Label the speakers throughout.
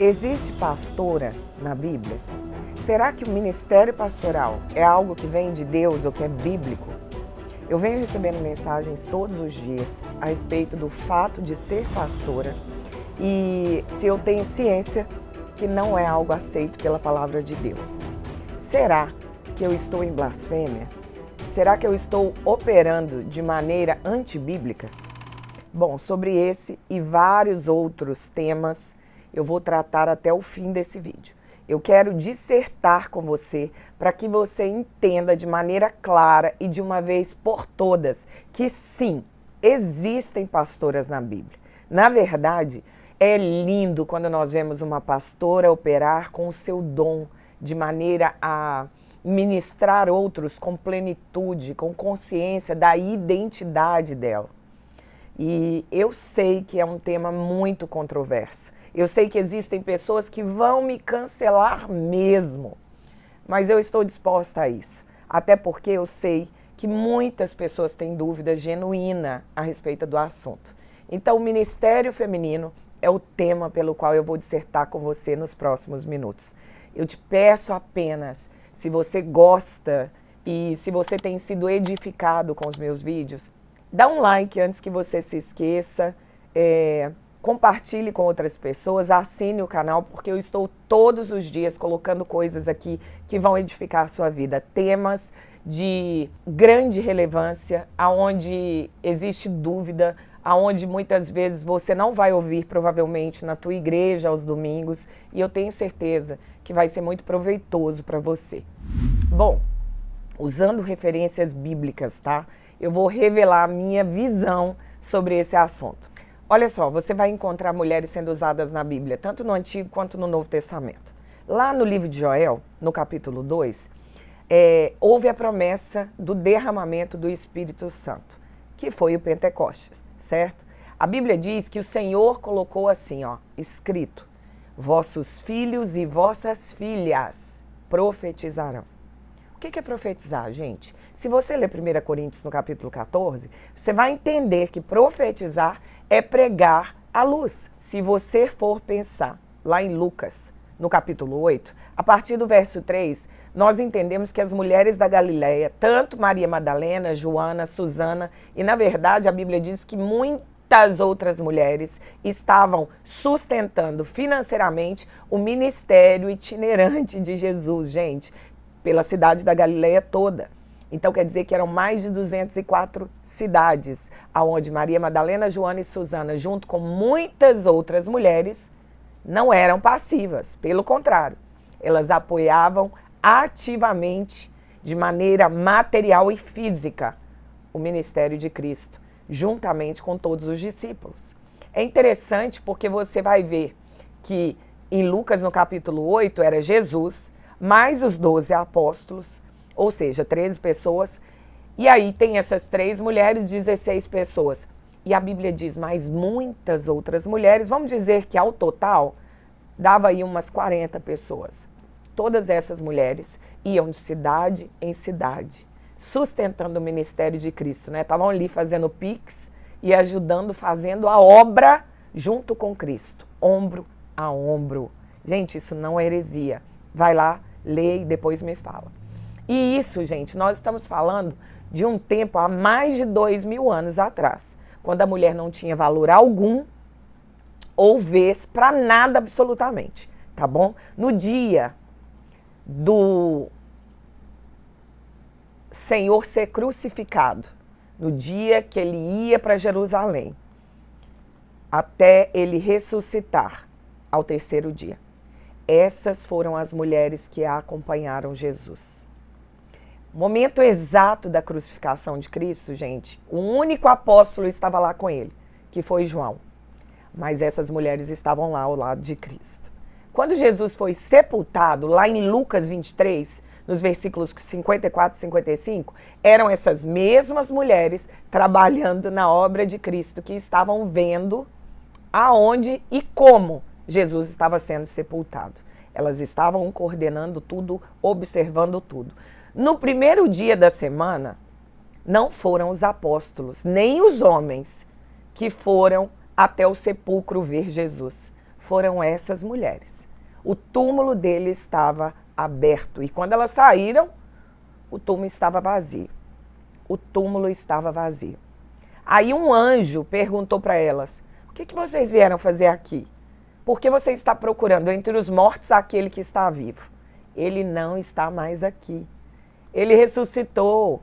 Speaker 1: Existe pastora na Bíblia? Será que o ministério pastoral é algo que vem de Deus ou que é bíblico? Eu venho recebendo mensagens todos os dias a respeito do fato de ser pastora e se eu tenho ciência que não é algo aceito pela palavra de Deus. Será que eu estou em blasfêmia? Será que eu estou operando de maneira antibíblica? Bom, sobre esse e vários outros temas eu vou tratar até o fim desse vídeo. Eu quero dissertar com você para que você entenda de maneira clara e de uma vez por todas que sim, existem pastoras na Bíblia. Na verdade, é lindo quando nós vemos uma pastora operar com o seu dom de maneira a ministrar outros com plenitude, com consciência da identidade dela. E eu sei que é um tema muito controverso. Eu sei que existem pessoas que vão me cancelar mesmo, mas eu estou disposta a isso. Até porque eu sei que muitas pessoas têm dúvida genuína a respeito do assunto. Então, o Ministério Feminino é o tema pelo qual eu vou dissertar com você nos próximos minutos. Eu te peço apenas, se você gosta e se você tem sido edificado com os meus vídeos, dá um like antes que você se esqueça, compartilhe com outras pessoas, assine o canal, porque eu estou todos os dias colocando coisas aqui que vão edificar a sua vida. Temas de grande relevância, aonde existe dúvida, aonde muitas vezes você não vai ouvir provavelmente na tua igreja aos domingos, e eu tenho certeza que vai ser muito proveitoso para você. Bom, usando referências bíblicas, tá? Eu vou revelar a minha visão sobre esse assunto. Olha só, você vai encontrar mulheres sendo usadas na Bíblia, tanto no Antigo quanto no Novo Testamento. Lá no livro de Joel, no capítulo 2, houve a promessa do derramamento do Espírito Santo, que foi o Pentecostes, certo? A Bíblia diz que o Senhor colocou assim, ó, escrito: vossos filhos e vossas filhas profetizarão. O que é profetizar, gente? Se você ler 1 Coríntios no capítulo 14, você vai entender que profetizar é pregar a luz. Se você for pensar lá em Lucas, no capítulo 8, a partir do verso 3, nós entendemos que as mulheres da Galileia, tanto Maria Madalena, Joana, Susana, e na verdade a Bíblia diz que muitas outras mulheres estavam sustentando financeiramente o ministério itinerante de Jesus, gente, pela cidade da Galileia toda. Então quer dizer que eram mais de 204 cidades, aonde Maria Madalena, Joana e Susana, junto com muitas outras mulheres, não eram passivas. Pelo contrário, elas apoiavam ativamente, de maneira material e física, o ministério de Cristo, juntamente com todos os discípulos. É interessante porque você vai ver que em Lucas, no capítulo 8, era Jesus, mais os 12 apóstolos, ou seja, 13 pessoas, e aí tem essas 3 mulheres, 16 pessoas. E a Bíblia diz mais muitas outras mulheres, vamos dizer que ao total dava aí umas 40 pessoas. Todas essas mulheres iam de cidade em cidade, sustentando o ministério de Cristo, né? Estavam ali fazendo pix e ajudando, fazendo a obra junto com Cristo, ombro a ombro. Gente, isso não é heresia. Vai lá, lê e depois me fala. E isso, gente, nós estamos falando de um tempo há mais de 2000 anos atrás, quando a mulher não tinha valor algum ou vez para nada absolutamente, tá bom? No dia do Senhor ser crucificado, no dia que ele ia para Jerusalém, até ele ressuscitar ao 3º dia, essas foram as mulheres que acompanharam Jesus. O momento exato da crucificação de Cristo, gente, o único apóstolo estava lá com ele, que foi João. Mas essas mulheres estavam lá ao lado de Cristo. Quando Jesus foi sepultado, lá em Lucas 23, nos versículos 54 e 55, eram essas mesmas mulheres trabalhando na obra de Cristo, que estavam vendo aonde e como Jesus estava sendo sepultado. Elas estavam coordenando tudo, observando tudo. No primeiro dia da semana, não foram os apóstolos, nem os homens que foram até o sepulcro ver Jesus. foram essas mulheres. O túmulo dele estava aberto e quando elas saíram, o túmulo estava vazio. O túmulo estava vazio. Aí um anjo perguntou para elas: o que vocês vieram fazer aqui? Por que você está procurando entre os mortos aquele que está vivo? Ele não está mais aqui. Ele ressuscitou.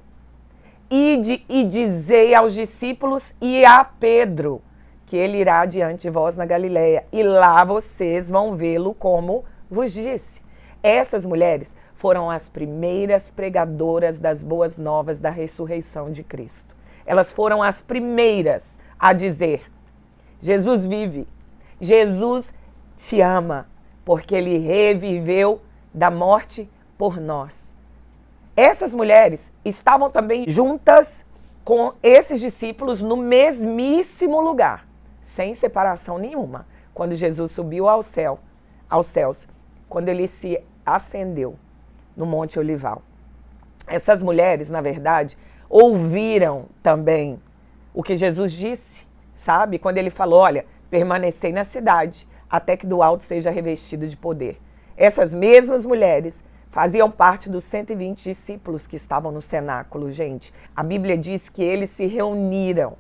Speaker 1: Ide e dizei aos discípulos e a Pedro que ele irá diante de vós na Galileia, e lá vocês vão vê-lo como vos disse. Essas mulheres foram as primeiras pregadoras das boas novas da ressurreição de Cristo. Elas foram as primeiras a dizer: Jesus vive, Jesus te ama, porque ele reviveu da morte por nós. Essas mulheres estavam também juntas com esses discípulos no mesmíssimo lugar, sem separação nenhuma, quando Jesus subiu aos céus, quando ele se ascendeu no Monte Olival. Essas mulheres, na verdade, ouviram também o que Jesus disse, sabe? Quando ele falou: olha, permanecei na cidade até que do alto seja revestido de poder. Essas mesmas mulheres faziam parte dos 120 discípulos que estavam no cenáculo, gente. A Bíblia diz que eles se reuniram,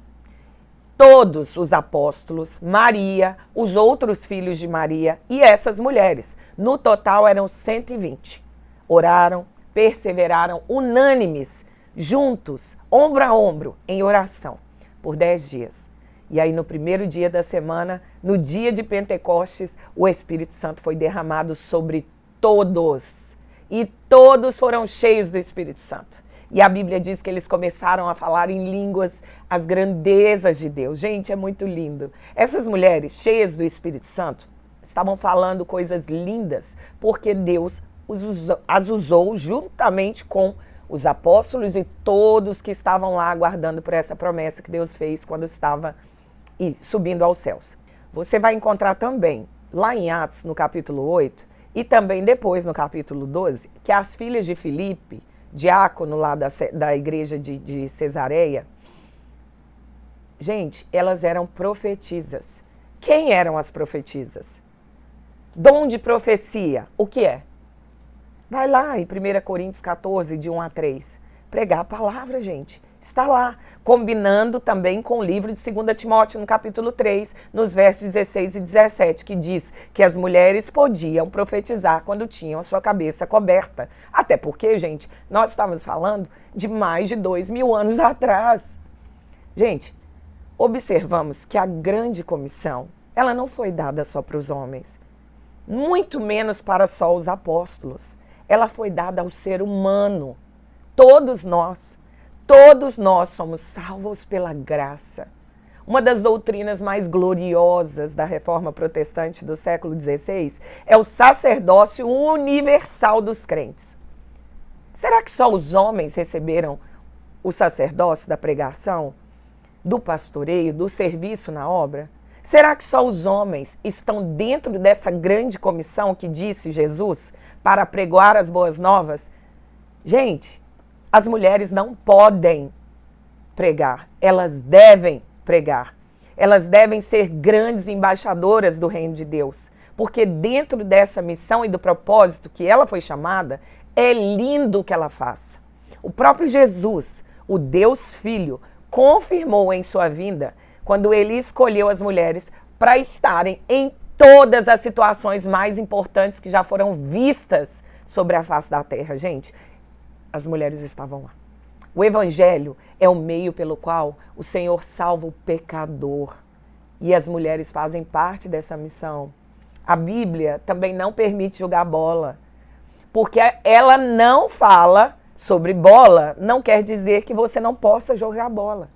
Speaker 1: todos os apóstolos, Maria, os outros filhos de Maria e essas mulheres. No total eram 120. Oraram, perseveraram unânimes, juntos, ombro a ombro, em oração, por 10 dias. E aí no primeiro dia da semana, no dia de Pentecostes, o Espírito Santo foi derramado sobre todos. E todos foram cheios do Espírito Santo. E a Bíblia diz que eles começaram a falar em línguas as grandezas de Deus. Gente, é muito lindo. Essas mulheres cheias do Espírito Santo estavam falando coisas lindas, porque Deus as usou juntamente com os apóstolos e todos que estavam lá aguardando por essa promessa que Deus fez quando estava subindo aos céus. Você vai encontrar também, lá em Atos, no capítulo 8, e também depois no capítulo 12, que as filhas de Filipe, diácono lá da igreja de Cesareia, gente, elas eram profetisas. Quem eram as profetisas? Dom de profecia, o que é? Vai lá em 1 Coríntios 14, de 1 a 3. Pregar a palavra, gente. Está lá, combinando também com o livro de 2 Timóteo, no capítulo 3, nos versos 16 e 17, que diz que as mulheres podiam profetizar quando tinham a sua cabeça coberta. Até porque, gente, nós estávamos falando de mais de 2.000 anos atrás. Gente, observamos que a grande comissão, ela não foi dada só para os homens, muito menos para só os apóstolos. Ela foi dada ao ser humano. Todos nós somos salvos pela graça. Uma das doutrinas mais gloriosas da Reforma Protestante do século XVI é o sacerdócio universal dos crentes. Será que só os homens receberam o sacerdócio da pregação, do pastoreio, do serviço na obra? Será que só os homens estão dentro dessa grande comissão que disse Jesus para pregoar as boas novas? Gente, as mulheres não podem pregar, elas devem pregar. Elas devem ser grandes embaixadoras do reino de Deus, porque dentro dessa missão e do propósito que ela foi chamada, é lindo o que ela faça. O próprio Jesus, o Deus Filho, confirmou em sua vinda, quando ele escolheu as mulheres para estarem em todas as situações mais importantes que já foram vistas sobre a face da terra. Gente, as mulheres estavam lá. O Evangelho é o meio pelo qual o Senhor salva o pecador. E as mulheres fazem parte dessa missão. A Bíblia também não permite jogar bola. Porque ela não fala sobre bola, não quer dizer que você não possa jogar bola.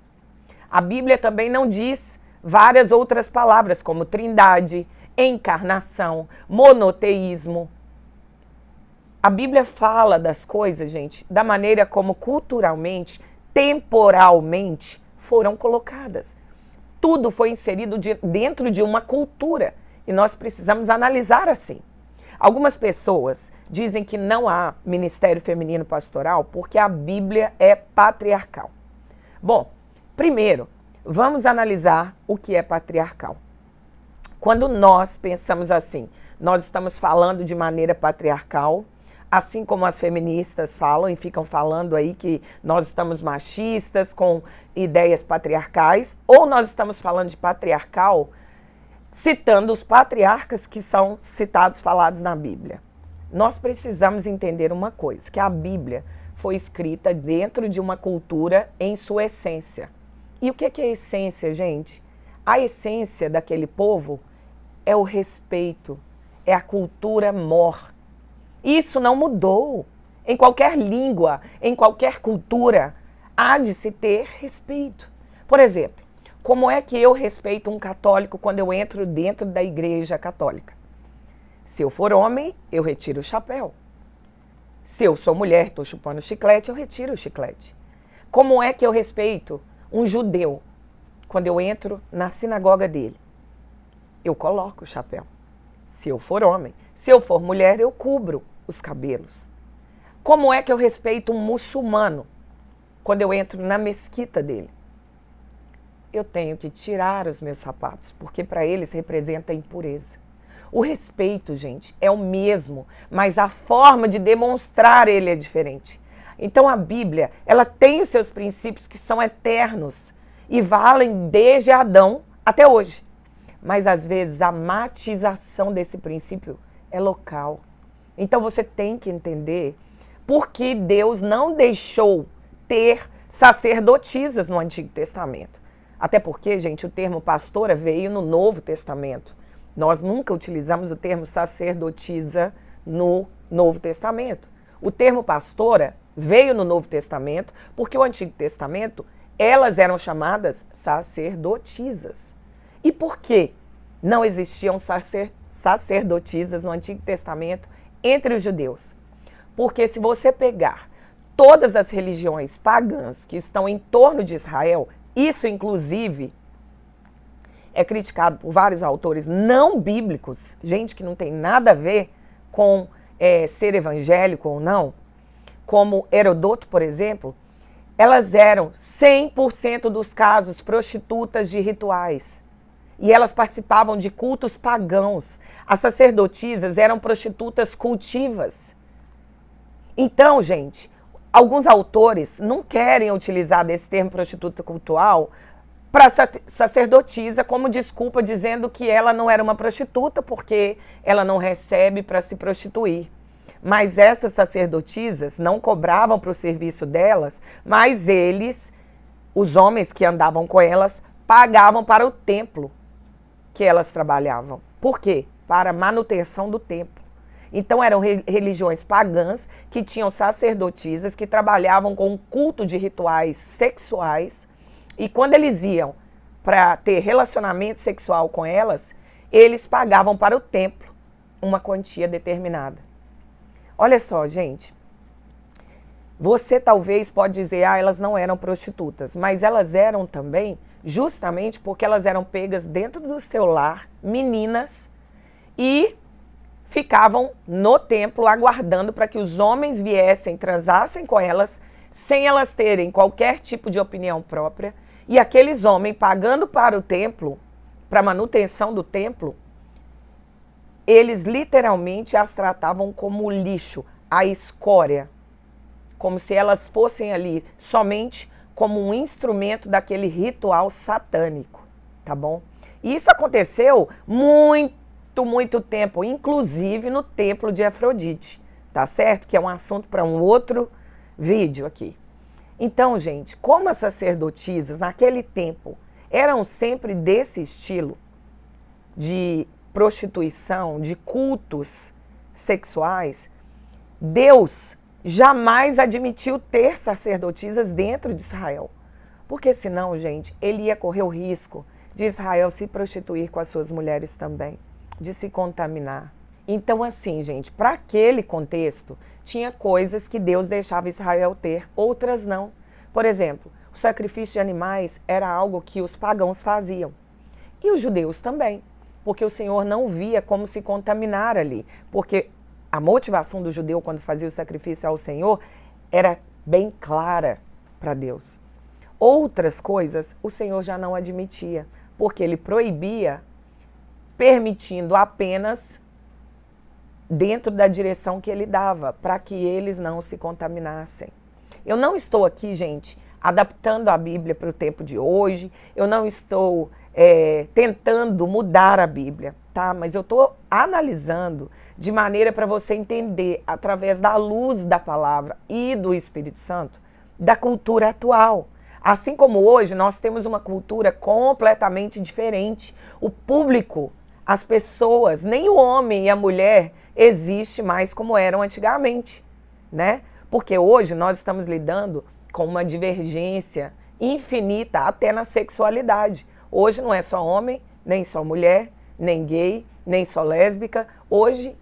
Speaker 1: A Bíblia também não diz várias outras palavras, como trindade, encarnação, monoteísmo. A Bíblia fala das coisas, gente, da maneira como culturalmente, temporalmente foram colocadas. Tudo foi inserido dentro de uma cultura e nós precisamos analisar assim. Algumas pessoas dizem que não há ministério feminino pastoral porque a Bíblia é patriarcal. Bom, primeiro, vamos analisar o que é patriarcal. Quando nós pensamos assim, nós estamos falando de maneira patriarcal, assim como as feministas falam e ficam falando aí que nós estamos machistas com ideias patriarcais, ou nós estamos falando de patriarcal citando os patriarcas que são citados, falados na Bíblia. Nós precisamos entender uma coisa, que a Bíblia foi escrita dentro de uma cultura em sua essência. E o que é a essência, gente? A essência daquele povo é o respeito, é a cultura mor. Isso não mudou. Em qualquer língua, em qualquer cultura, há de se ter respeito. Por exemplo, como é que eu respeito um católico quando eu entro dentro da igreja católica? Se eu for homem, eu retiro o chapéu. Se eu sou mulher, estou chupando chiclete, eu retiro o chiclete. Como é que eu respeito um judeu quando eu entro na sinagoga dele? Eu coloco o chapéu. Se eu for homem. Se eu for mulher, eu cubro os cabelos. Como é que eu respeito um muçulmano quando eu entro na mesquita dele? Eu tenho que tirar os meus sapatos, porque para eles representa impureza. O respeito, gente, é o mesmo, mas a forma de demonstrar ele é diferente. Então a Bíblia, ela tem os seus princípios que são eternos e valem desde Adão até hoje. Mas às vezes a matização desse princípio é local. Então você tem que entender por que Deus não deixou ter sacerdotisas no Antigo Testamento. Até porque, gente, o termo pastora veio no Novo Testamento. Nós nunca utilizamos o termo sacerdotisa no Novo Testamento. O termo pastora veio no Novo Testamento porque o Antigo Testamento, elas eram chamadas sacerdotisas. E por que não existiam sacerdotisas no Antigo Testamento entre os judeus? Porque se você pegar todas as religiões pagãs que estão em torno de Israel, isso inclusive é criticado por vários autores não bíblicos, gente que não tem nada a ver com ser evangélico ou não, como Herodoto, por exemplo, elas eram 100% dos casos prostitutas de rituais. E elas participavam de cultos pagãos. As sacerdotisas eram prostitutas cultivas. Então, gente, alguns autores não querem utilizar desse termo prostituta cultual para sacerdotisa como desculpa, dizendo que ela não era uma prostituta porque ela não recebe para se prostituir. Mas essas sacerdotisas não cobravam para o serviço delas, mas eles, os homens que andavam com elas, pagavam para o templo que elas trabalhavam. Por quê? Para a manutenção do templo. Então eram religiões pagãs que tinham sacerdotisas que trabalhavam com um culto de rituais sexuais, e quando eles iam para ter relacionamento sexual com elas, eles pagavam para o templo uma quantia determinada. Olha só, gente, você talvez pode dizer, elas não eram prostitutas, mas elas eram também justamente porque elas eram pegas dentro do seu lar, meninas, e ficavam no templo aguardando para que os homens viessem, transassem com elas, sem elas terem qualquer tipo de opinião própria, e aqueles homens pagando para o templo, para a manutenção do templo, eles literalmente as tratavam como lixo, a escória, como se elas fossem ali somente como um instrumento daquele ritual satânico, tá bom? E isso aconteceu muito tempo, inclusive no templo de Afrodite, tá certo? Que é um assunto para um outro vídeo aqui. Então, gente, como as sacerdotisas naquele tempo eram sempre desse estilo de prostituição, de cultos sexuais, Deus jamais admitiu ter sacerdotisas dentro de Israel. Porque senão, gente, ele ia correr o risco de Israel se prostituir com as suas mulheres também, de se contaminar. Então, assim, gente, para aquele contexto, tinha coisas que Deus deixava Israel ter, outras não. Por exemplo, o sacrifício de animais era algo que os pagãos faziam. E os judeus também, porque o Senhor não via como se contaminar ali. Porque a motivação do judeu quando fazia o sacrifício ao Senhor era bem clara para Deus. Outras coisas o Senhor já não admitia, porque ele proibia permitindo apenas dentro da direção que ele dava, para que eles não se contaminassem. Eu não estou aqui, gente, adaptando a Bíblia para o tempo de hoje, eu não estou tentando mudar a Bíblia, tá? Mas eu estou analisando de maneira para você entender, através da luz da palavra e do Espírito Santo, da cultura atual. Assim como hoje nós temos uma cultura completamente diferente. O público, as pessoas, nem o homem e a mulher existe mais como eram antigamente, né? Porque hoje nós estamos lidando com uma divergência infinita até na sexualidade. Hoje não é só homem, nem só mulher, nem gay, nem só lésbica. Hoje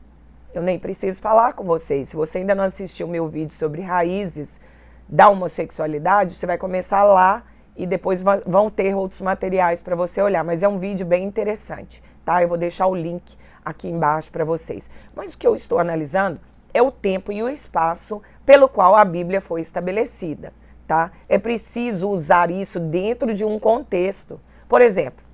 Speaker 1: eu nem preciso falar com vocês. Se você ainda não assistiu o meu vídeo sobre raízes da homossexualidade, você vai começar lá e depois vão ter outros materiais para você olhar. Mas é um vídeo bem interessante, tá? Eu vou deixar o link aqui embaixo para vocês. Mas o que eu estou analisando é o tempo e o espaço pelo qual a Bíblia foi estabelecida, tá? É preciso usar isso dentro de um contexto. Por exemplo,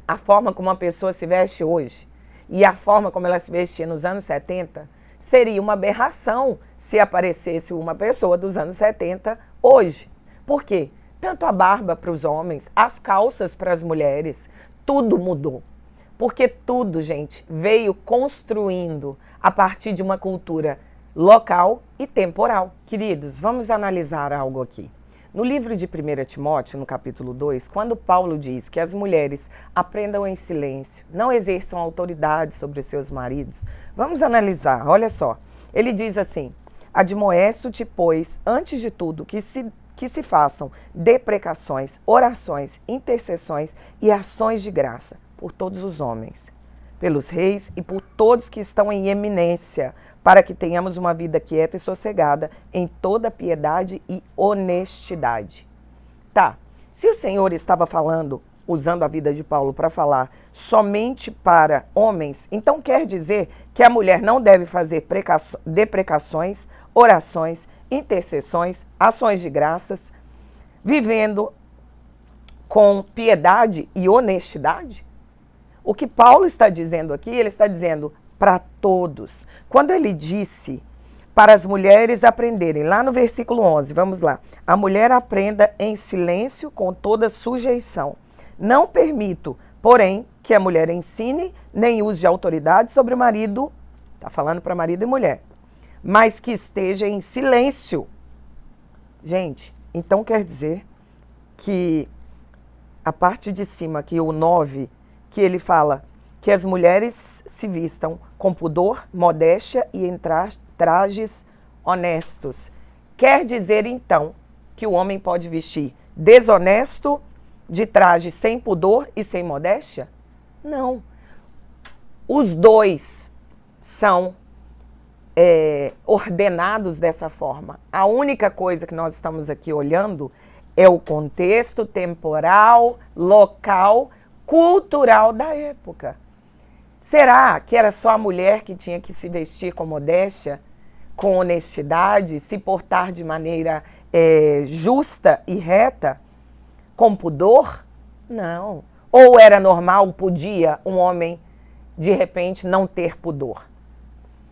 Speaker 1: a forma como uma pessoa se veste hoje e a forma como ela se vestia nos anos 70 seria uma aberração se aparecesse uma pessoa dos anos 70 hoje. Por quê? Tanto a barba para os homens, as calças para as mulheres, tudo mudou. Porque tudo, gente, veio construindo a partir de uma cultura local e temporal. Queridos, vamos analisar algo aqui. No livro de 1 Timóteo, no capítulo 2, quando Paulo diz que as mulheres aprendam em silêncio, não exerçam autoridade sobre os seus maridos, vamos analisar, olha só. Ele diz assim: admoesto-te, pois, antes de tudo, que se façam deprecações, orações, intercessões e ações de graça por todos os homens, pelos reis e por todos que estão em eminência, para que tenhamos uma vida quieta e sossegada em toda piedade e honestidade. Tá, se o Senhor estava falando, usando a vida de Paulo para falar somente para homens, então quer dizer que a mulher não deve fazer deprecações, orações, intercessões, ações de graças, vivendo com piedade e honestidade? O que Paulo está dizendo aqui, ele está dizendo para todos. Quando ele disse para as mulheres aprenderem, lá no versículo 11, vamos lá. A mulher aprenda em silêncio com toda sujeição. Não permito, porém, que a mulher ensine nem use de autoridade sobre o marido, está falando para marido e mulher, mas que esteja em silêncio. Gente, então quer dizer que a parte de cima, aqui o 9, que ele fala que as mulheres se vistam com pudor, modéstia e em trajes honestos. Quer dizer, então, que o homem pode vestir desonesto, de traje sem pudor e sem modéstia? Não. Os dois são ordenados dessa forma. A única coisa que nós estamos aqui olhando é o contexto temporal, local, cultural da época. Será que era só a mulher que tinha que se vestir com modéstia, com honestidade, se portar de maneira justa e reta, com pudor? Não. Ou era normal, podia um homem, de repente, não ter pudor?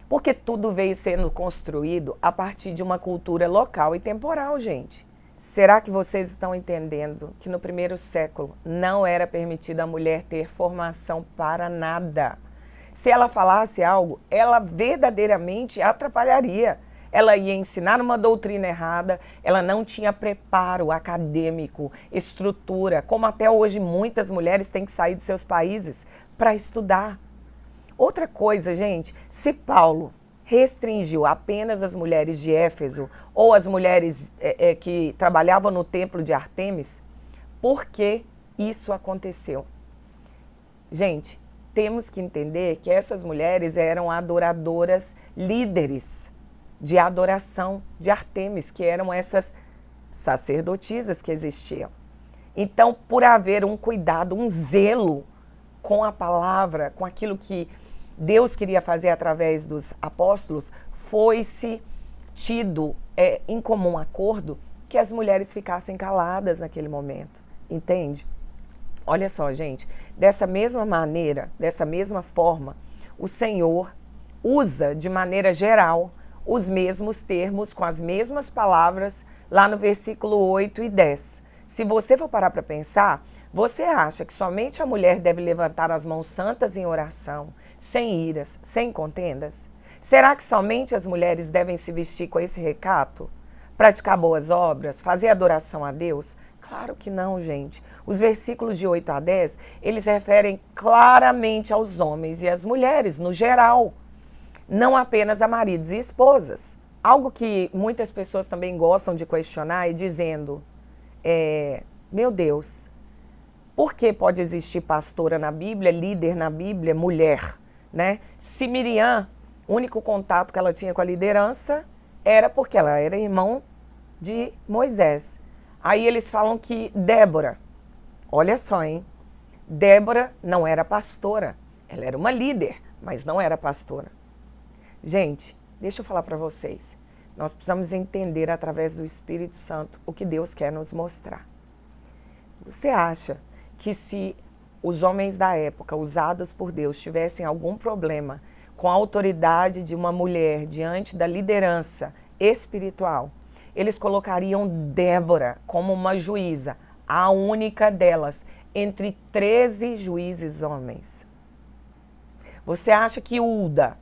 Speaker 1: Porque tudo veio sendo construído a partir de uma cultura local e temporal, gente. Será que vocês estão entendendo que no primeiro século não era permitido a mulher ter formação para nada? Se ela falasse algo, ela verdadeiramente atrapalharia. Ela ia ensinar uma doutrina errada, ela não tinha preparo acadêmico, estrutura, como até hoje muitas mulheres têm que sair dos seus países para estudar. Outra coisa, gente, se Paulo restringiu apenas as mulheres de Éfeso ou as mulheres que trabalhavam no templo de Ártemis, por que isso aconteceu? Gente, temos que entender que essas mulheres eram adoradoras, líderes de adoração de Ártemis, que eram essas sacerdotisas que existiam. Então, por haver um cuidado, um zelo com a palavra, com aquilo que Deus queria fazer através dos apóstolos, foi-se tido em comum acordo que as mulheres ficassem caladas naquele momento, entende? Olha só, gente, dessa mesma maneira, dessa mesma forma, o Senhor usa de maneira geral os mesmos termos, com as mesmas palavras, lá no versículo 8 e 10. Se você for parar para pensar, você acha que somente a mulher deve levantar as mãos santas em oração, sem iras, sem contendas? Será que somente as mulheres devem se vestir com esse recato? Praticar boas obras? Fazer adoração a Deus? Claro que não, gente. Os versículos de 8 a 10, eles referem claramente aos homens e às mulheres, no geral. Não apenas a maridos e esposas. Algo que muitas pessoas também gostam de questionar é dizendo, meu Deus, por que pode existir pastora na Bíblia, líder na Bíblia, mulher? Né? Se Miriam, o único contato que ela tinha com a liderança era porque ela era irmã de Moisés. Aí eles falam que Débora, olha só, hein? Débora não era pastora. Ela era uma líder, mas não era pastora. Gente, deixa eu falar para vocês. Nós precisamos entender através do Espírito Santo o que Deus quer nos mostrar. Você acha que se os homens da época, usados por Deus, tivessem algum problema com a autoridade de uma mulher diante da liderança espiritual, eles colocariam Débora como uma juíza, a única delas, entre 13 juízes homens? Você acha que Hulda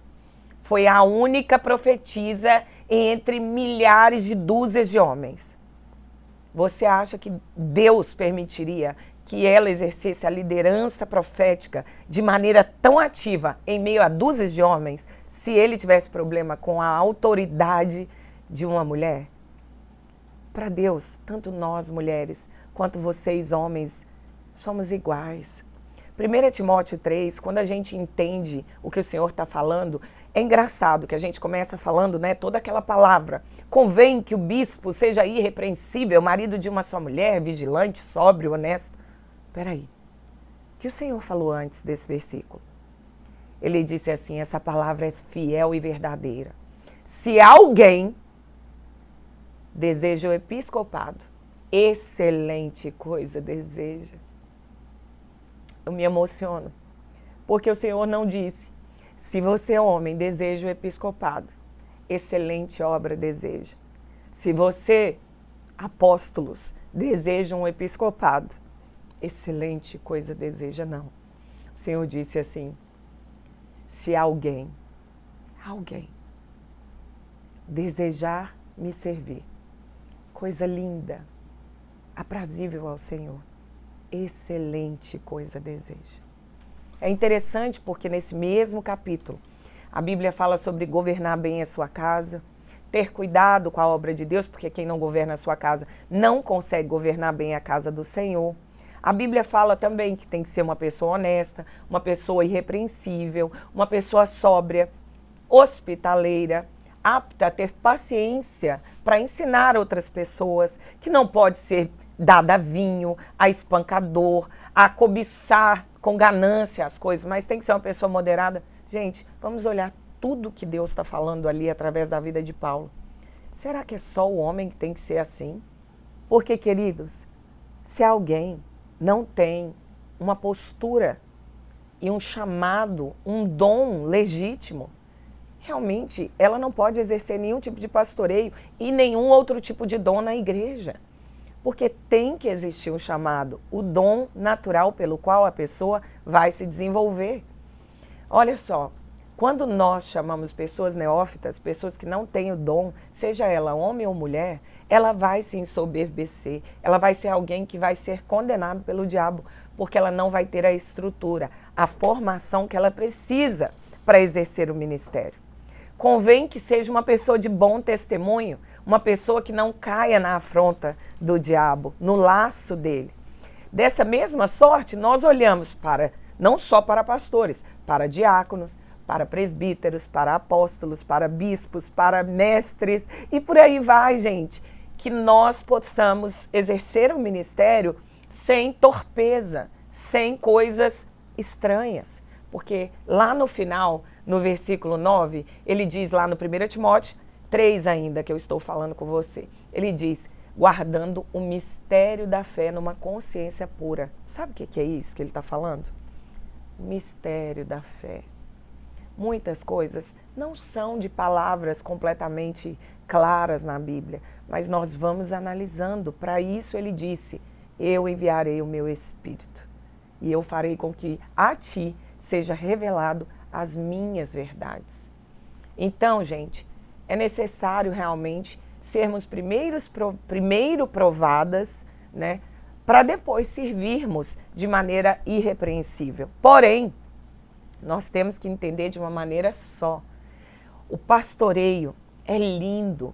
Speaker 1: foi a única profetisa entre milhares de dúzias de homens? Você acha que Deus permitiria que ela exercesse a liderança profética de maneira tão ativa em meio a dúzias de homens, se ele tivesse problema com a autoridade de uma mulher? Para Deus, tanto nós mulheres quanto vocês homens somos iguais. 1 Timóteo 3, quando a gente entende o que o Senhor está falando, é engraçado que a gente começa falando, né, toda aquela palavra. Convém que o bispo seja irrepreensível, marido de uma só mulher, vigilante, sóbrio, honesto. Peraí, o que o Senhor falou antes desse versículo? Ele disse assim, essa palavra é fiel e verdadeira. Se alguém deseja o episcopado, excelente coisa deseja. Eu me emociono, porque o Senhor não disse, se você, homem, deseja o episcopado, excelente obra deseja. Se você, apóstolos, desejam um episcopado, excelente coisa deseja, não. O Senhor disse assim, se alguém desejar me servir, coisa linda, aprazível ao Senhor, excelente coisa deseja. É interessante porque nesse mesmo capítulo, a Bíblia fala sobre governar bem a sua casa, ter cuidado com a obra de Deus, porque quem não governa a sua casa não consegue governar bem a casa do Senhor. A Bíblia fala também que tem que ser uma pessoa honesta, uma pessoa irrepreensível, uma pessoa sóbria, hospitaleira, apta a ter paciência para ensinar outras pessoas, que não pode ser dada a vinho, a espancador, a cobiçar com ganância as coisas, mas tem que ser uma pessoa moderada. Gente, vamos olhar tudo que Deus está falando ali através da vida de Paulo. Será que é só o homem que tem que ser assim? Porque, queridos, se alguém não tem uma postura e um chamado, um dom legítimo, realmente ela não pode exercer nenhum tipo de pastoreio e nenhum outro tipo de dom na igreja. Porque tem que existir um chamado, o dom natural pelo qual a pessoa vai se desenvolver. Olha só, quando nós chamamos pessoas neófitas, pessoas que não têm o dom, seja ela homem ou mulher, ela vai se ensoberbecer, ela vai ser alguém que vai ser condenado pelo diabo, porque ela não vai ter a estrutura, a formação que ela precisa para exercer o ministério. Convém que seja uma pessoa de bom testemunho, uma pessoa que não caia na afronta do diabo, no laço dele. Dessa mesma sorte, nós olhamos não só para pastores, para diáconos, para presbíteros, para apóstolos, para bispos, para mestres e por aí vai, gente. Que nós possamos exercer o ministério sem torpeza, sem coisas estranhas. Porque lá no final, no versículo 9, ele diz lá no 1 Timóteo 3 ainda, que eu estou falando com você, ele diz, guardando o mistério da fé numa consciência pura. Sabe o que é isso que ele está falando? Mistério da fé. Muitas coisas não são de palavras completamente claras na Bíblia, mas nós vamos analisando. Para isso ele disse, eu enviarei o meu Espírito e eu farei com que a ti seja revelado as minhas verdades. Então, gente, é necessário realmente sermos primeiro provadas, né, para depois servirmos de maneira irrepreensível. Porém, nós temos que entender de uma maneira só. O pastoreio é lindo.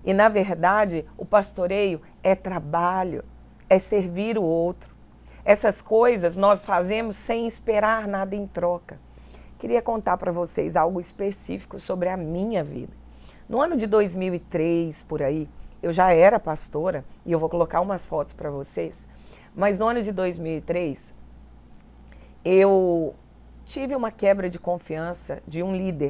Speaker 1: E, na verdade, o pastoreio é trabalho, é servir o outro. Essas coisas nós fazemos sem esperar nada em troca. Queria contar para vocês algo específico sobre a minha vida. No ano de 2003, por aí, eu já era pastora, e eu vou colocar umas fotos para vocês, mas no ano de 2003, eu tive uma quebra de confiança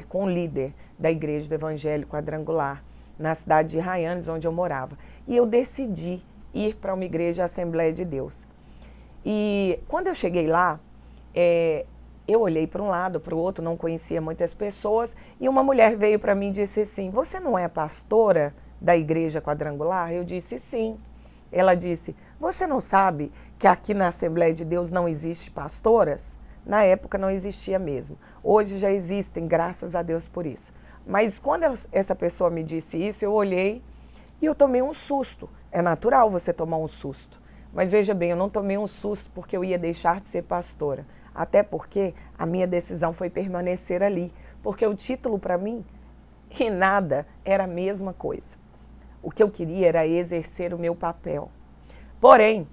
Speaker 1: com um líder da Igreja do Evangelho Quadrangular, na cidade de Raianes, onde eu morava. E eu decidi ir para uma igreja Assembleia de Deus. E quando eu cheguei lá, eu olhei para um lado, para o outro, não conhecia muitas pessoas, e uma mulher veio para mim e disse assim, você não é pastora da Igreja Quadrangular? Eu disse sim. Ela disse, você não sabe que aqui na Assembleia de Deus não existe pastoras? Na época não existia mesmo. Hoje já existem, graças a Deus por isso. Mas quando essa pessoa me disse isso, eu olhei e eu tomei um susto. É natural você tomar um susto. Mas veja bem, eu não tomei um susto porque eu ia deixar de ser pastora. Até porque a minha decisão foi permanecer ali. Porque o título para mim, e nada, era a mesma coisa. O que eu queria era exercer o meu papel. Porém,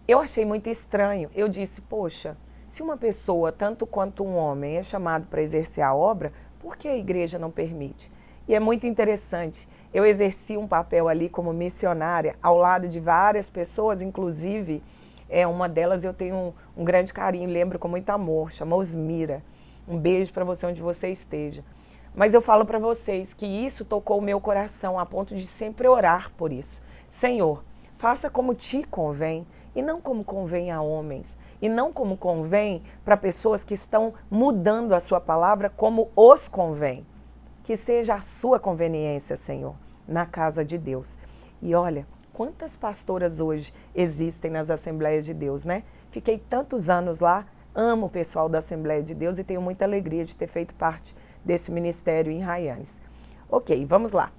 Speaker 1: eu achei muito estranho. Eu disse, poxa, se uma pessoa, tanto quanto um homem, é chamado para exercer a obra, por que a igreja não permite? E é muito interessante. Eu exerci um papel ali como missionária, ao lado de várias pessoas, inclusive, uma delas eu tenho um grande carinho, lembro com muito amor, chama Osmira. Um beijo para você onde você esteja. Mas eu falo para vocês que isso tocou o meu coração, a ponto de sempre orar por isso. Senhor, faça como te convém, e não como convém a homens, e não como convém para pessoas que estão mudando a sua palavra como os convém. Que seja a sua conveniência, Senhor, na casa de Deus. E olha, quantas pastoras hoje existem nas Assembleias de Deus, né? Fiquei tantos anos lá, amo o pessoal da Assembleia de Deus e tenho muita alegria de ter feito parte desse ministério em Raianes. Ok, vamos lá.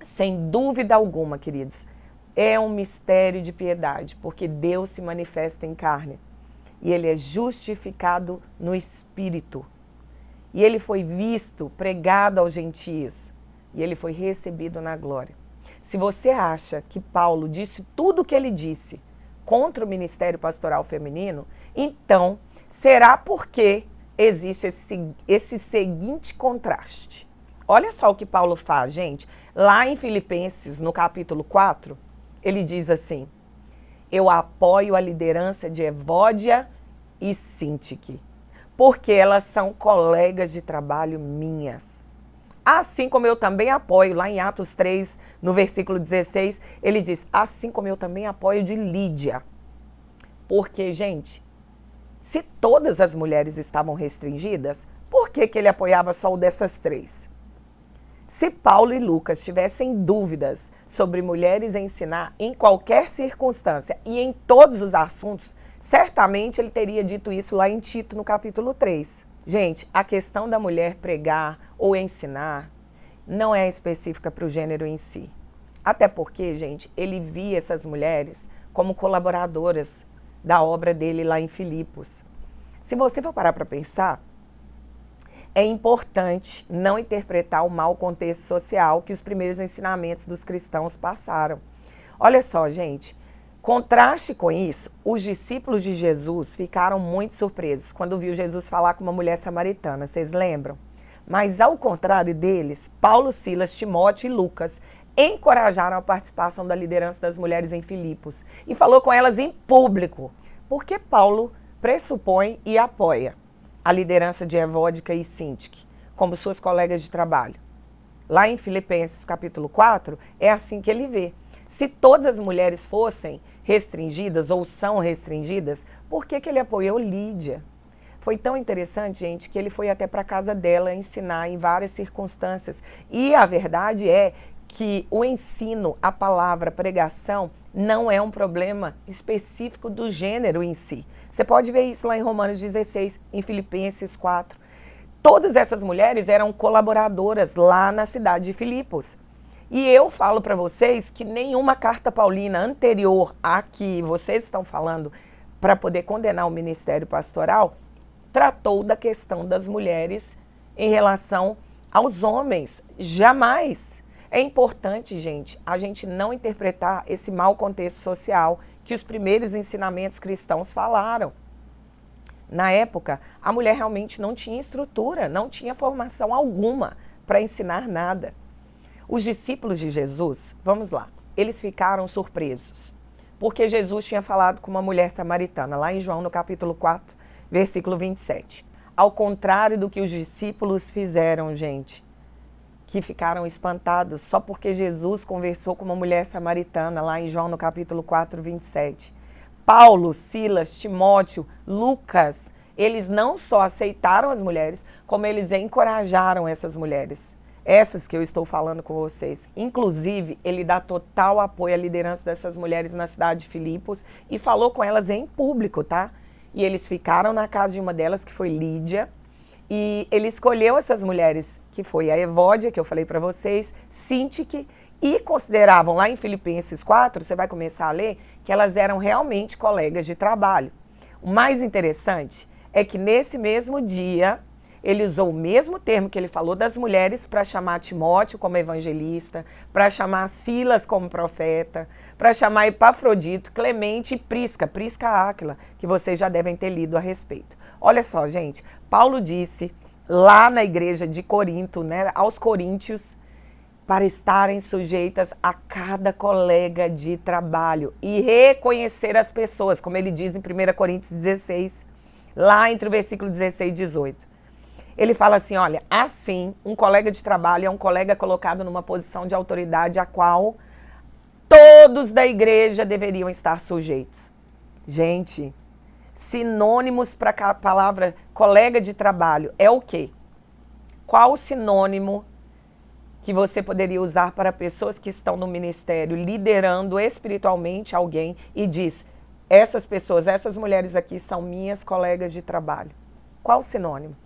Speaker 1: Sem dúvida alguma, queridos, é um mistério de piedade, porque Deus se manifesta em carne e Ele é justificado no Espírito. E Ele foi visto, pregado aos gentios, e Ele foi recebido na glória. Se você acha que Paulo disse tudo o que ele disse contra o ministério pastoral feminino, então será porque existe esse seguinte contraste. Olha só o que Paulo faz, gente. Lá em Filipenses, no capítulo 4, ele diz assim, eu apoio a liderança de Evódia e Sintique, porque elas são colegas de trabalho minhas. Assim como eu também apoio, lá em Atos 3, no versículo 16, ele diz, assim como eu também apoio de Lídia. Porque, gente, se todas as mulheres estavam restringidas, por que ele apoiava só o dessas três? Se Paulo e Lucas tivessem dúvidas sobre mulheres ensinar em qualquer circunstância e em todos os assuntos, certamente ele teria dito isso lá em Tito, no capítulo 3. Gente, a questão da mulher pregar ou ensinar não é específica para o gênero em si. Até porque, gente, ele via essas mulheres como colaboradoras da obra dele lá em Filipos. Se você for parar para pensar, é importante não interpretar o mau contexto social que os primeiros ensinamentos dos cristãos passaram. Olha só, gente, contraste com isso, os discípulos de Jesus ficaram muito surpresos quando viu Jesus falar com uma mulher samaritana, vocês lembram? Mas ao contrário deles, Paulo, Silas, Timóteo e Lucas encorajaram a participação da liderança das mulheres em Filipos e falou com elas em público, porque Paulo pressupõe e apoia a liderança de Evódia e Sintique como suas colegas de trabalho. Lá em Filipenses capítulo 4, é assim que ele vê. Se todas as mulheres fossem restringidas ou são restringidas, por que ele apoiou Lídia? Foi tão interessante, gente, que ele foi até para a casa dela ensinar em várias circunstâncias. E a verdade é que o ensino, a palavra, a pregação, não é um problema específico do gênero em si. Você pode ver isso lá em Romanos 16, em Filipenses 4. Todas essas mulheres eram colaboradoras lá na cidade de Filipos. E eu falo para vocês que nenhuma carta paulina anterior à que vocês estão falando para poder condenar o ministério pastoral tratou da questão das mulheres em relação aos homens. Jamais. É importante, gente, a gente não interpretar esse mau contexto social que os primeiros ensinamentos cristãos falaram. Na época, a mulher realmente não tinha estrutura, não tinha formação alguma para ensinar nada. Os discípulos de Jesus, vamos lá, eles ficaram surpresos, porque Jesus tinha falado com uma mulher samaritana, lá em João, no capítulo 4, versículo 27. Ao contrário do que os discípulos fizeram, gente, que ficaram espantados só porque Jesus conversou com uma mulher samaritana, lá em João, no capítulo 4, 27. Paulo, Silas, Timóteo, Lucas, eles não só aceitaram as mulheres, como eles encorajaram essas mulheres. Essas que eu estou falando com vocês. Inclusive, ele dá total apoio à liderança dessas mulheres na cidade de Filipos e falou com elas em público, tá? E eles ficaram na casa de uma delas, que foi Lídia, e ele escolheu essas mulheres, que foi a Evódia, que eu falei para vocês, Sintique, e consideravam lá em Filipenses 4, você vai começar a ler, que elas eram realmente colegas de trabalho. O mais interessante é que nesse mesmo dia, ele usou o mesmo termo que ele falou das mulheres para chamar Timóteo como evangelista, para chamar Silas como profeta, para chamar Epafrodito, Clemente e Prisca Áquila, que vocês já devem ter lido a respeito. Olha só, gente, Paulo disse lá na igreja de Corinto, né, aos coríntios, para estarem sujeitas a cada colega de trabalho e reconhecer as pessoas, como ele diz em 1 Coríntios 16, lá entre o versículo 16 e 18. Ele fala assim, olha, assim, um colega de trabalho é um colega colocado numa posição de autoridade a qual todos da igreja deveriam estar sujeitos. Gente, sinônimos para a palavra colega de trabalho é o quê? Qual o sinônimo que você poderia usar para pessoas que estão no ministério liderando espiritualmente alguém e diz, essas pessoas, essas mulheres aqui são minhas colegas de trabalho? Qual o sinônimo?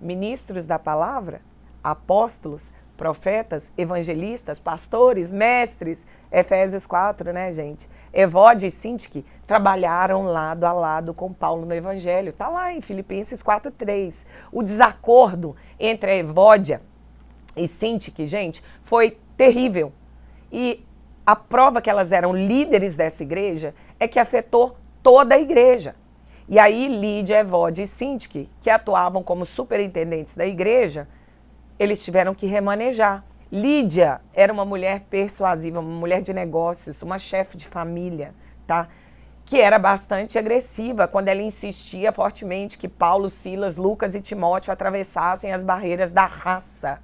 Speaker 1: Ministros da palavra, apóstolos, profetas, evangelistas, pastores, mestres, Efésios 4, né, gente? Evódia e Sintique trabalharam lado a lado com Paulo no evangelho. Está lá em Filipenses 4:3. O desacordo entre a Evódia e Sintique, gente, foi terrível. E a prova que elas eram líderes dessa igreja é que afetou toda a igreja. E aí Lídia, Evódia e Sintique, que atuavam como superintendentes da igreja, eles tiveram que remanejar. Lídia era uma mulher persuasiva, uma mulher de negócios, uma chefe de família, tá? Que era bastante agressiva quando ela insistia fortemente que Paulo, Silas, Lucas e Timóteo atravessassem as barreiras da raça.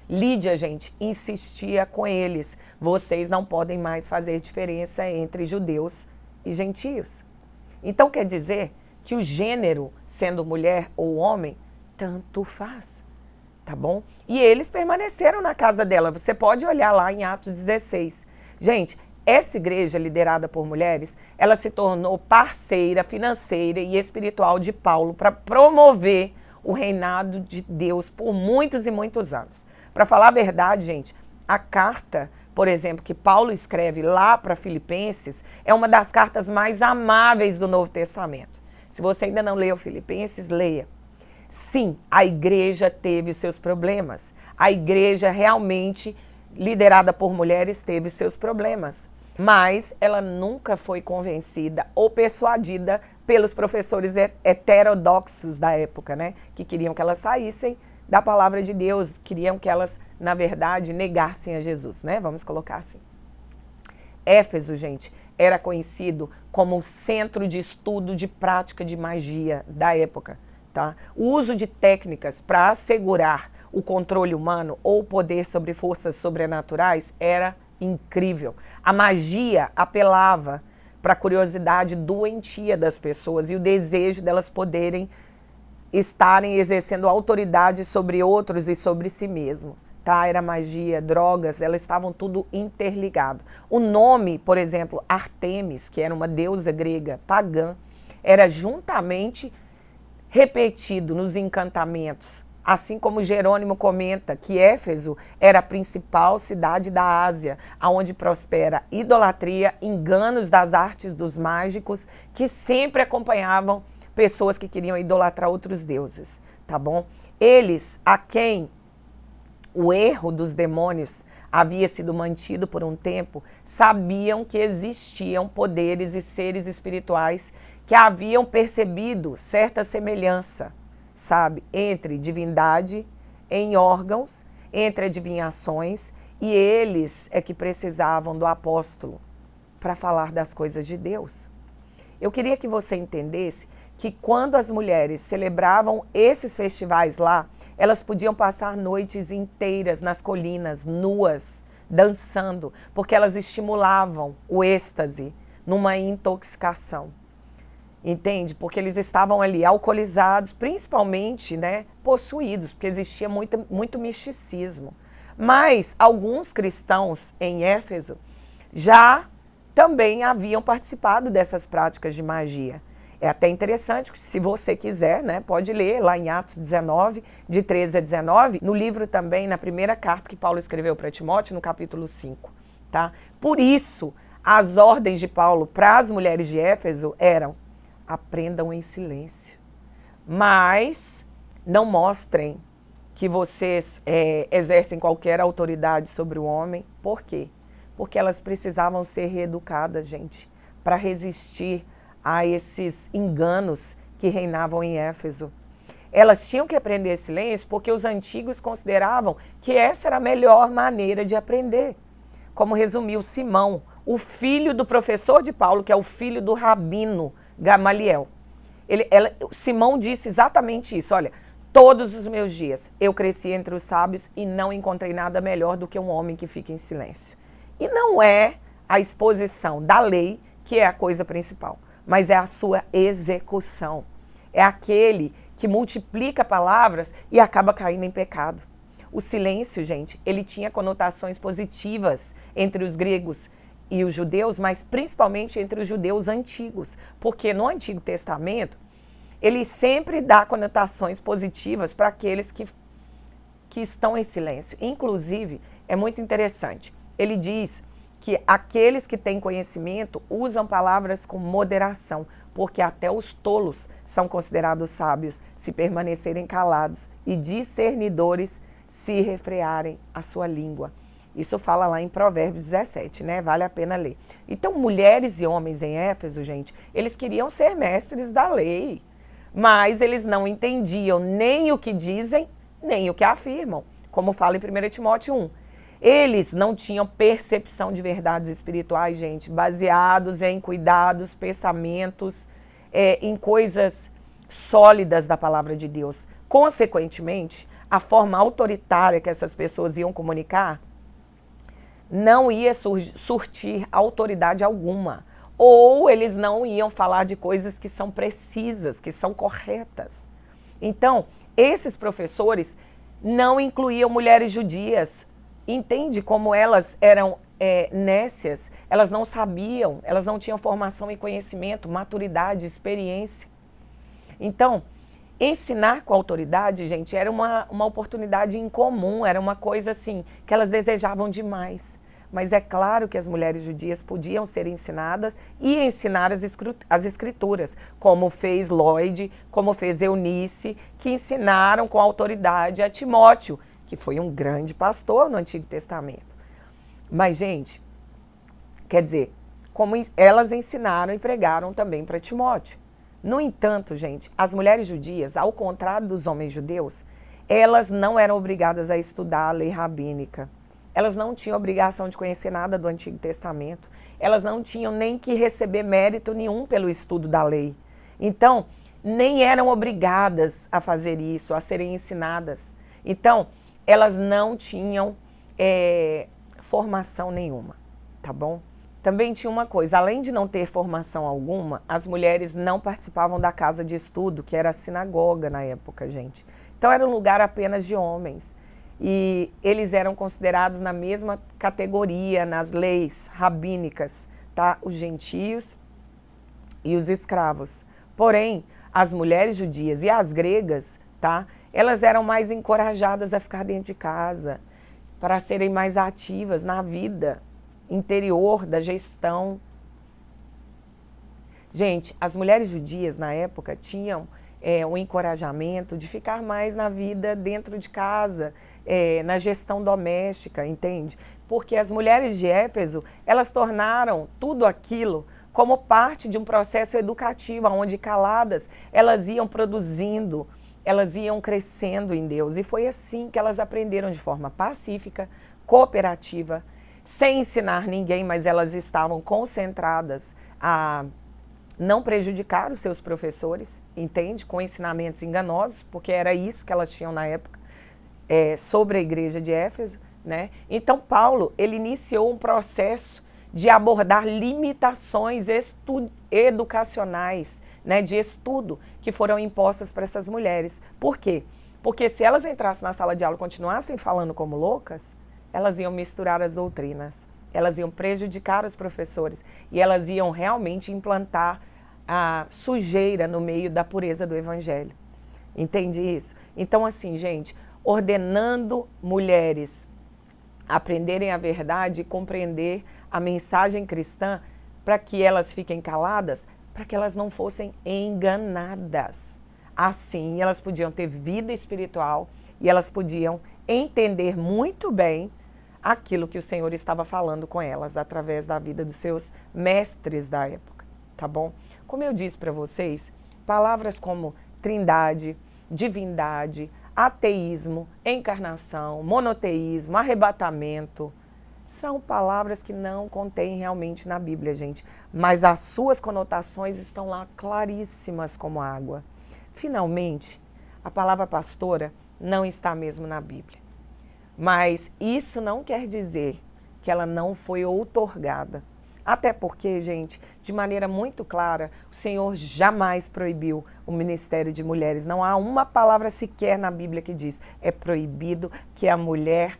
Speaker 1: Lídia, gente, insistia com eles. Vocês não podem mais fazer diferença entre judeus e gentios. Então quer dizer que o gênero, sendo mulher ou homem, tanto faz, tá bom? E eles permaneceram na casa dela. Você pode olhar lá em Atos 16. Gente, essa igreja liderada por mulheres, ela se tornou parceira financeira e espiritual de Paulo para promover o reinado de Deus por muitos e muitos anos. Para falar a verdade, gente, a carta, por exemplo, que Paulo escreve lá para Filipenses, é uma das cartas mais amáveis do Novo Testamento. Se você ainda não leu Filipenses, leia. Sim, a igreja teve os seus problemas. A igreja realmente, liderada por mulheres, teve os seus problemas. Mas ela nunca foi convencida ou persuadida pelos professores heterodoxos da época, né? Que queriam que elas saíssem da palavra de Deus, queriam que elas, na verdade, negassem a Jesus, né? Vamos colocar assim. Éfeso, gente, era conhecido como o centro de estudo de prática de magia da época, tá? O uso de técnicas para assegurar o controle humano ou poder sobre forças sobrenaturais era incrível. A magia apelava para a curiosidade doentia das pessoas e o desejo delas poderem estarem exercendo autoridade sobre outros e sobre si mesmo. Tá? Era magia, drogas, elas estavam tudo interligado. O nome, por exemplo, Artemis, que era uma deusa grega pagã, era juntamente repetido nos encantamentos. Assim como Jerônimo comenta que Éfeso era a principal cidade da Ásia, onde prospera idolatria, enganos das artes dos mágicos, que sempre acompanhavam pessoas que queriam idolatrar outros deuses, tá bom? Eles, a quem o erro dos demônios havia sido mantido por um tempo, sabiam que existiam poderes e seres espirituais que haviam percebido certa semelhança, sabe, entre divindade em órgãos, entre adivinhações, e eles é que precisavam do apóstolo para falar das coisas de Deus. Eu queria que você entendesse que quando as mulheres celebravam esses festivais lá, elas podiam passar noites inteiras nas colinas, nuas, dançando, porque elas estimulavam o êxtase numa intoxicação. Entende? Porque eles estavam ali alcoolizados, principalmente, né, possuídos, porque existia muito misticismo. Mas alguns cristãos em Éfeso já também haviam participado dessas práticas de magia. É até interessante, se você quiser, né, pode ler lá em Atos 19, de 13 a 19, no livro também, na primeira carta que Paulo escreveu para Timóteo, no capítulo 5. Tá? Por isso, as ordens de Paulo para as mulheres de Éfeso eram: aprendam em silêncio, mas não mostrem que vocês exercem qualquer autoridade sobre o homem. Por quê? Porque elas precisavam ser reeducadas, gente, para resistir a esses enganos que reinavam em Éfeso. Elas tinham que aprender silêncio porque os antigos consideravam que essa era a melhor maneira de aprender. Como resumiu Simão, o filho do professor de Paulo, que é o filho do rabino Gamaliel. Simão disse exatamente isso: olha, todos os meus dias eu cresci entre os sábios e não encontrei nada melhor do que um homem que fica em silêncio. E não é a exposição da lei que é a coisa principal, mas é a sua execução. É aquele que multiplica palavras e acaba caindo em pecado. O silêncio, gente, ele tinha conotações positivas entre os gregos e os judeus, mas principalmente entre os judeus antigos, porque no Antigo Testamento ele sempre dá conotações positivas para aqueles que estão em silêncio. Inclusive, é muito interessante, ele diz que aqueles que têm conhecimento usam palavras com moderação, porque até os tolos são considerados sábios se permanecerem calados e discernidores se refrearem a sua língua. Isso fala lá em Provérbios 17, né? Vale a pena ler. Então, mulheres e homens em Éfeso, gente, eles queriam ser mestres da lei, mas eles não entendiam nem o que dizem, nem o que afirmam, como fala em 1 Timóteo 1. Eles não tinham percepção de verdades espirituais, gente, baseados em cuidados, pensamentos, em coisas sólidas da palavra de Deus. Consequentemente, a forma autoritária que essas pessoas iam comunicar não ia surtir autoridade alguma. Ou eles não iam falar de coisas que são precisas, que são corretas. Então, esses professores não incluíam mulheres judias. Entende como elas eram nécias? Elas não sabiam, elas não tinham formação e conhecimento, maturidade, experiência. Então, ensinar com autoridade, gente, era uma oportunidade incomum, era uma coisa assim, que elas desejavam demais. Mas é claro que as mulheres judias podiam ser ensinadas e ensinar as escrituras, como fez Lloyd, como fez Eunice, que ensinaram com autoridade a Timóteo, que foi um grande pastor no Antigo Testamento. Mas, gente, quer dizer, como elas ensinaram e pregaram também para Timóteo. No entanto, gente, as mulheres judias, ao contrário dos homens judeus, elas não eram obrigadas a estudar a lei rabínica. Elas não tinham obrigação de conhecer nada do Antigo Testamento. Elas não tinham nem que receber mérito nenhum pelo estudo da lei. Então, nem eram obrigadas a fazer isso, a serem ensinadas. Então, elas não tinham formação nenhuma, tá bom? Também tinha uma coisa, além de não ter formação alguma, as mulheres não participavam da casa de estudo, que era a sinagoga na época, gente. Então era um lugar apenas de homens. E eles eram considerados na mesma categoria, nas leis rabínicas, tá? Os gentios e os escravos. Porém, as mulheres judias e as gregas, tá? Elas eram mais encorajadas a ficar dentro de casa, para serem mais ativas na vida interior da gestão. Gente, as mulheres judias na época tinham um encorajamento de ficar mais na vida dentro de casa, na gestão doméstica, entende? Porque as mulheres de Éfeso, elas tornaram tudo aquilo como parte de um processo educativo, onde caladas elas iam produzindo, elas iam crescendo em Deus. E foi assim que elas aprenderam de forma pacífica, cooperativa, sem ensinar ninguém, mas elas estavam concentradas a não prejudicar os seus professores, entende? Com ensinamentos enganosos, porque era isso que elas tinham na época, sobre a igreja de Éfeso, né? Então Paulo, ele iniciou um processo de abordar limitações educacionais, né, de estudo, que foram impostas para essas mulheres. Por quê? Porque se elas entrassem na sala de aula e continuassem falando como loucas, elas iam misturar as doutrinas, elas iam prejudicar os professores e elas iam realmente implantar a sujeira no meio da pureza do evangelho. Entende isso? Então, assim, gente, ordenando mulheres aprenderem a verdade e compreender a mensagem cristã para que elas fiquem caladas, para que elas não fossem enganadas. Assim, elas podiam ter vida espiritual e elas podiam entender muito bem aquilo que o Senhor estava falando com elas através da vida dos seus mestres da época, tá bom? Como eu disse para vocês, palavras como trindade, divindade, ateísmo, encarnação, monoteísmo, arrebatamento, são palavras que não contêm realmente na Bíblia, gente, mas as suas conotações estão lá claríssimas como água. Finalmente, a palavra pastora não está mesmo na Bíblia. Mas isso não quer dizer que ela não foi outorgada. Até porque, gente, de maneira muito clara, o Senhor jamais proibiu o ministério de mulheres. Não há uma palavra sequer na Bíblia que diz é proibido que a mulher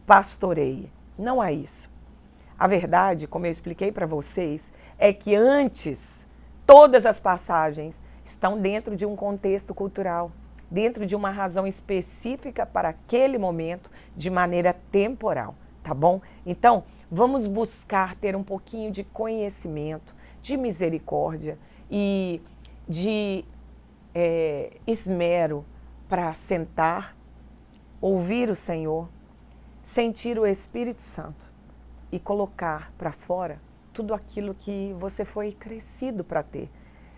Speaker 1: pastoreie. Não há isso. A verdade, como eu expliquei para vocês, é que antes, todas as passagens estão dentro de um contexto cultural, dentro de uma razão específica para aquele momento, de maneira temporal, tá bom? Então, vamos buscar ter um pouquinho de conhecimento, de misericórdia e de esmero para sentar, ouvir o Senhor, sentir o Espírito Santo e colocar para fora tudo aquilo que você foi crescido para ter.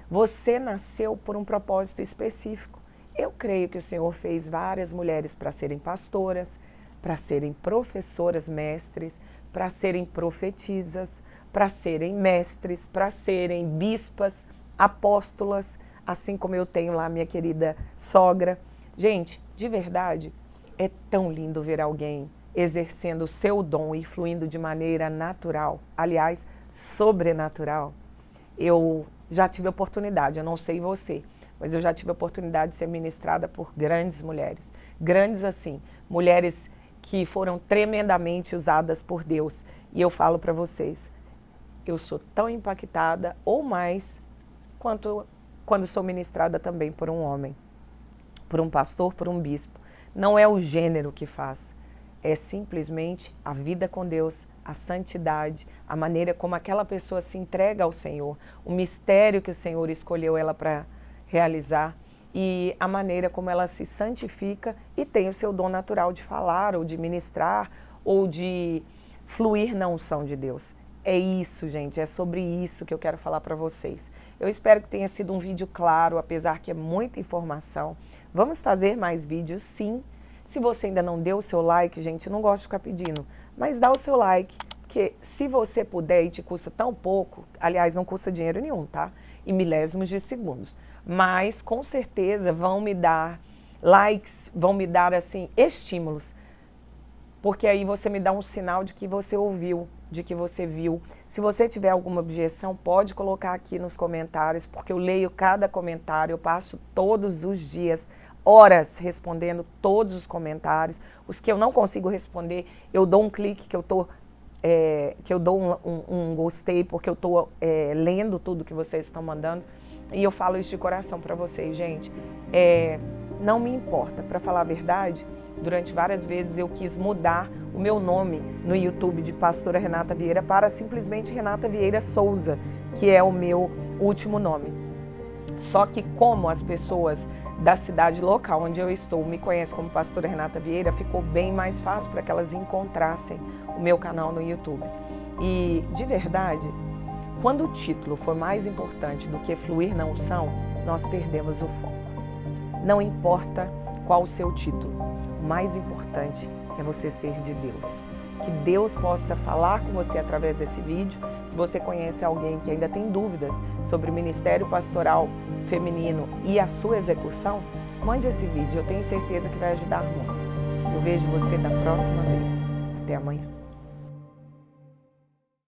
Speaker 1: Você nasceu por um propósito específico. Eu creio que o Senhor fez várias mulheres para serem pastoras, para serem professoras, mestres, para serem profetisas, para serem mestres, para serem bispas, apóstolas, assim como eu tenho lá minha querida sogra. Gente, de verdade, é tão lindo ver alguém exercendo o seu dom e fluindo de maneira natural, aliás, sobrenatural. Eu já tive a oportunidade, eu não sei você, mas eu já tive a oportunidade de ser ministrada por grandes mulheres. Grandes assim, mulheres que foram tremendamente usadas por Deus. E eu falo para vocês, eu sou tão impactada ou mais quanto quando sou ministrada também por um homem, por um pastor, por um bispo. Não é o gênero que faz, é simplesmente a vida com Deus, a santidade, a maneira como aquela pessoa se entrega ao Senhor, o mistério que o Senhor escolheu ela para realizar e a maneira como ela se santifica e tem o seu dom natural de falar ou de ministrar ou de fluir na unção de Deus. É isso, gente, é sobre isso que eu quero falar para vocês. Eu espero que tenha sido um vídeo claro, apesar que é muita informação. Vamos fazer mais vídeos, sim. Se você ainda não deu o seu like, gente, não gosto de ficar pedindo, mas dá o seu like, porque se você puder e te custa tão pouco, aliás, não custa dinheiro nenhum, tá? Em milésimos de segundos. Mas, com certeza, vão me dar likes, vão me dar, assim, estímulos porque aí você me dá um sinal de que você ouviu, de que você viu. Se você tiver alguma objeção, pode colocar aqui nos comentários, porque eu leio cada comentário, eu passo todos os dias, horas respondendo todos os comentários. Os que eu não consigo responder, eu dou um clique, que eu dou um gostei, porque eu estou lendo tudo que vocês estão mandando. E eu falo isso de coração para vocês, gente. Não me importa, para falar a verdade, durante várias vezes eu quis mudar o meu nome no YouTube de Pastora Renata Vieira para simplesmente Renata Vieira Souza, que é o meu último nome. Só que como as pessoas da cidade local onde eu estou me conhecem como Pastora Renata Vieira, ficou bem mais fácil para que elas encontrassem o meu canal no YouTube. E, de verdade, quando o título for mais importante do que fluir na unção, nós perdemos o foco. Não importa qual o seu título, o mais importante é você ser de Deus. Que Deus possa falar com você através desse vídeo. Se você conhece alguém que ainda tem dúvidas sobre o ministério pastoral feminino e a sua execução, mande esse vídeo, eu tenho certeza que vai ajudar muito. Eu vejo você da próxima vez. Até amanhã.